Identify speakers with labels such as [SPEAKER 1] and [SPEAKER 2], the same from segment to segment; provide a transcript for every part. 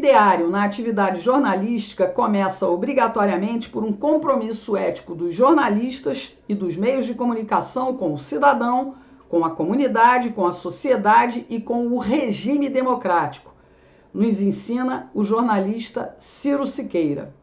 [SPEAKER 1] ideário na atividade jornalística começa obrigatoriamente por um compromisso ético dos jornalistas e dos meios de comunicação com o cidadão, com a comunidade, com a sociedade e com o regime democrático. Nos ensina o jornalista Ciro Siqueira.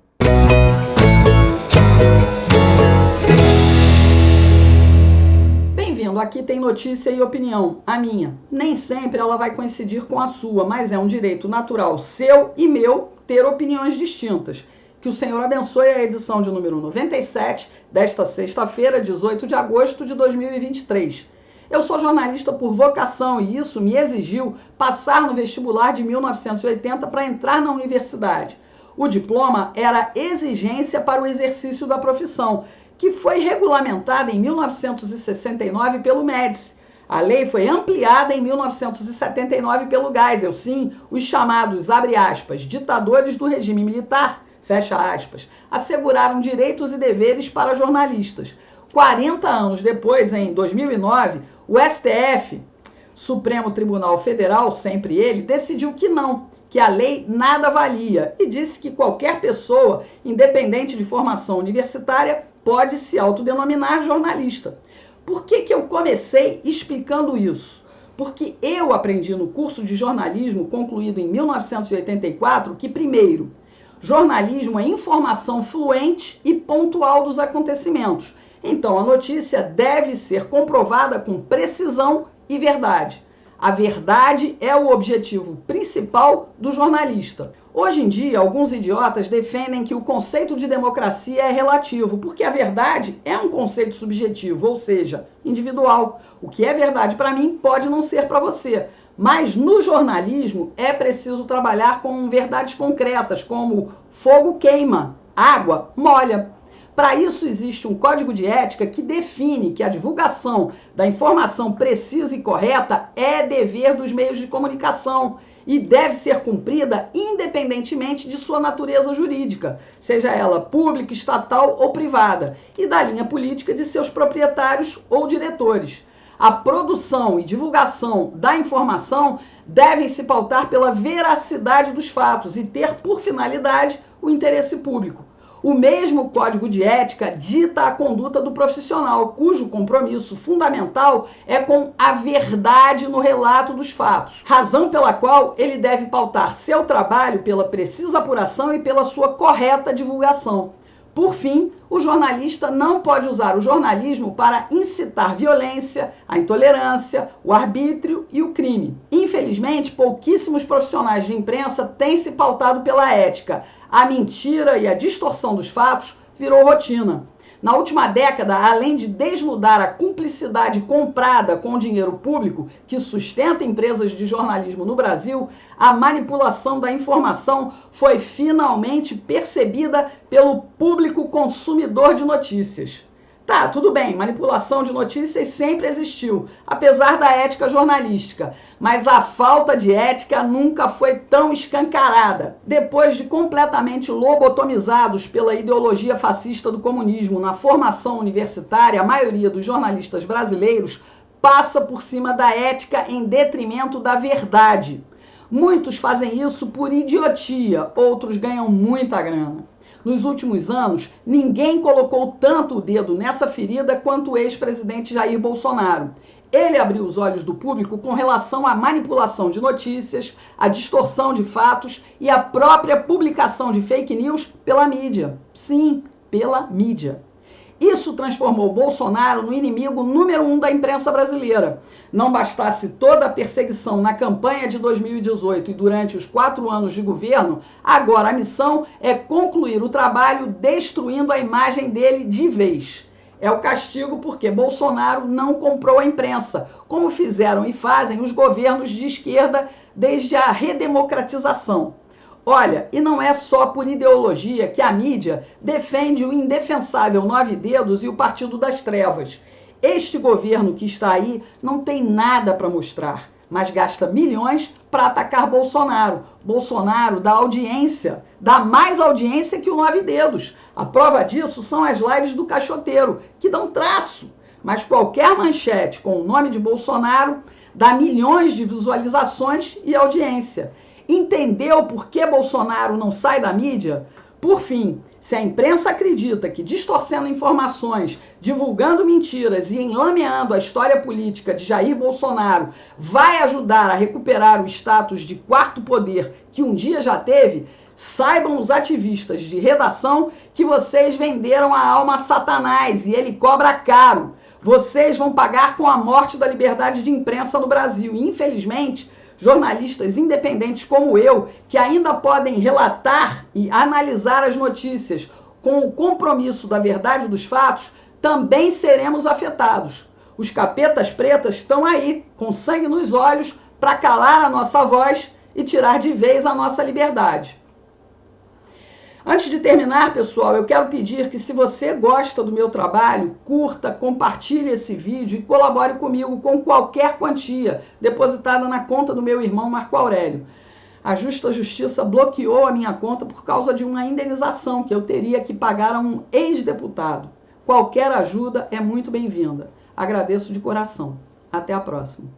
[SPEAKER 1] Bem-vindo, aqui tem notícia e opinião, a minha. Nem sempre ela vai coincidir com a sua, mas é um direito natural seu e meu ter opiniões distintas. Que o Senhor abençoe a edição de número 97 desta sexta-feira, 18 de agosto de 2023. Eu sou jornalista por vocação e isso me exigiu passar no vestibular de 1980 para entrar na universidade. O diploma era exigência para o exercício da profissão, que foi regulamentada em 1969 pelo Médici. A lei foi ampliada em 1979 pelo Geisel, sim, os chamados, abre aspas, ditadores do regime militar, fecha aspas, asseguraram direitos e deveres para jornalistas. 40 anos depois, em 2009, o STF, Supremo Tribunal Federal, sempre ele, decidiu que não, que a lei nada valia e disse que qualquer pessoa, independente de formação universitária, pode se autodenominar jornalista. Por que eu comecei explicando isso? Porque eu aprendi no curso de jornalismo concluído em 1984 que, primeiro, jornalismo é informação fluente e pontual dos acontecimentos. Então, a notícia deve ser comprovada com precisão e verdade. A verdade é o objetivo principal do jornalista. Hoje em dia, alguns idiotas defendem que o conceito de democracia é relativo, porque a verdade é um conceito subjetivo, ou seja, individual. O que é verdade para mim pode não ser para você. Mas no jornalismo é preciso trabalhar com verdades concretas, como fogo queima, água molha. Para isso existe um código de ética que define que a divulgação da informação precisa e correta é dever dos meios de comunicação e deve ser cumprida independentemente de sua natureza jurídica, seja ela pública, estatal ou privada, e da linha política de seus proprietários ou diretores. A produção e divulgação da informação devem se pautar pela veracidade dos fatos e ter por finalidade o interesse público. O mesmo código de ética dita a conduta do profissional, cujo compromisso fundamental é com a verdade no relato dos fatos, razão pela qual ele deve pautar seu trabalho pela precisa apuração e pela sua correta divulgação. Por fim, o jornalista não pode usar o jornalismo para incitar violência, a intolerância, o arbítrio e o crime. Infelizmente, pouquíssimos profissionais de imprensa têm se pautado pela ética. A mentira e a distorção dos fatos virou rotina. Na última década, além de desnudar a cumplicidade comprada com o dinheiro público que sustenta empresas de jornalismo no Brasil, a manipulação da informação foi finalmente percebida pelo público consumidor de notícias. Tá, tudo bem, manipulação de notícias sempre existiu, apesar da ética jornalística, mas a falta de ética nunca foi tão escancarada. Depois de completamente lobotomizados pela ideologia fascista do comunismo na formação universitária, a maioria dos jornalistas brasileiros passa por cima da ética em detrimento da verdade. Muitos fazem isso por idiotia, outros ganham muita grana. Nos últimos anos, ninguém colocou tanto o dedo nessa ferida quanto o ex-presidente Jair Bolsonaro. Ele abriu os olhos do público com relação à manipulação de notícias, à distorção de fatos e à própria publicação de fake news pela mídia. Sim, pela mídia. Isso transformou Bolsonaro no inimigo número 1 da imprensa brasileira. Não bastasse toda a perseguição na campanha de 2018 e durante os 4 anos de governo, agora a missão é concluir o trabalho destruindo a imagem dele de vez. É o castigo porque Bolsonaro não comprou a imprensa, como fizeram e fazem os governos de esquerda desde a redemocratização. Olha, e não é só por ideologia que a mídia defende o indefensável Nove Dedos e o Partido das Trevas. Este governo que está aí não tem nada para mostrar, mas gasta milhões para atacar Bolsonaro. Bolsonaro dá audiência, dá mais audiência que o Nove Dedos. A prova disso são as lives do Caixoteiro, que dão traço. Mas qualquer manchete com o nome de Bolsonaro dá milhões de visualizações e audiência. Entendeu por que Bolsonaro não sai da mídia? Por fim, se a imprensa acredita que distorcendo informações, divulgando mentiras e enlameando a história política de Jair Bolsonaro vai ajudar a recuperar o status de quarto poder que um dia já teve, saibam os ativistas de redação que vocês venderam a alma a Satanás e ele cobra caro. Vocês vão pagar com a morte da liberdade de imprensa no Brasil. E, infelizmente, jornalistas independentes como eu, que ainda podem relatar e analisar as notícias com o compromisso da verdade dos fatos, também seremos afetados. Os capetas pretas estão aí, com sangue nos olhos, para calar a nossa voz e tirar de vez a nossa liberdade. Antes de terminar, pessoal, eu quero pedir que, se você gosta do meu trabalho, curta, compartilhe esse vídeo e colabore comigo com qualquer quantia depositada na conta do meu irmão Marco Aurélio. A Justa Justiça bloqueou a minha conta por causa de uma indenização que eu teria que pagar a um ex-deputado. Qualquer ajuda é muito bem-vinda. Agradeço de coração. Até a próxima.